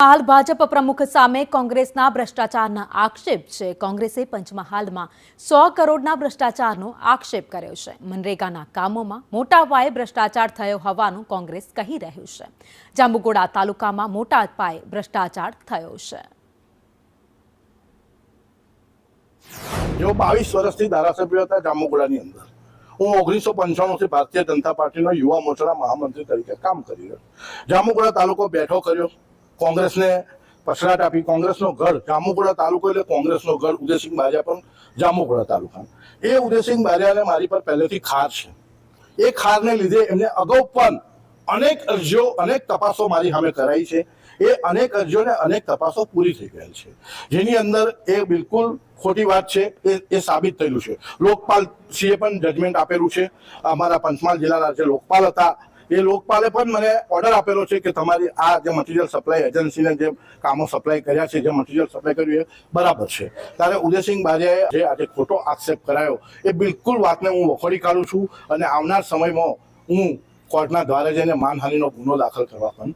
પંચમહાલ ભાજપ પ્રમુખ સામે કોંગ્રેસના ભ્રષ્ટાચારના આક્ષેપ છે। કોંગ્રેસે પંચમહાલમાં 100 કરોડના ભ્રષ્ટાચારનો આક્ષેપ કર્યો છે। મનરેગાના કામોમાં મોટા પાયે ભ્રષ્ટાચાર થયો હોવાનું કોંગ્રેસ કહી રહ્યું છે। જાંબુઘોડા તાલુકામાં મોટા પાયે ભ્રષ્ટાચાર થયો છે। जो 22 વર્ષથી ધારાસભ્ય હતા જાંબુઘોડાની અંદર, હું 1995 થી ભારતીય જનતા પાર્ટીનો યુવા મોરચાના મહામંત્રી તરીકે કામ કરી રહ્યો। જાંબુઘોડા તાલુકો બેઠો કર્યો, કોંગ્રેસને પછડાટ આપી। કોંગ્રેસનો ગઢ જાંબુઘોડા તાલુકો એટલે કોંગ્રેસનો ગઢ ઉદયસિંહ બારિયા પણ જાંબુઘોડા તાલુકા। એ ઉદયસિંહ બારિયાને મારી પર પહેલેથી ખાર છે। એ ખારને લીધે એમને અગાઉ પણ અનેક અરજીઓ, અનેક તપાસો મારી સામે કરાઈ છે। એ અનેક અરજીઓને અનેક તપાસો પૂરી થઈ ગયેલ છે, જેની અંદર એ બિલકુલ ખોટી વાત છે એ સાબિત થયેલું છે। લોકપાલ શ્રીએ પણ જજમેન્ટ આપેલું છે। અમારા પંચમહાલ જિલ્લાના જે લોકપાલ હતા એ લોકપાલે પણ મને ઓર્ડર આપેલો છે કે તમારી આ જે મટીરિયલ સપ્લાય એજન્સીને જે કામો સપ્લાય કર્યા છે, જે મટીરિયલ સપ્લાય કર્યું એ બરાબર છે। ત્યારે ઉદયસિંહ બારિયાએ જે આજે ખોટો આક્ષેપ કરાયો એ બિલકુલ વાતને હું વખોડી કાઢું છું અને આવનાર સમયમાં હું કોર્ટના દ્વારે જઈને માનહાનિનો ગુનો દાખલ કરવા પણ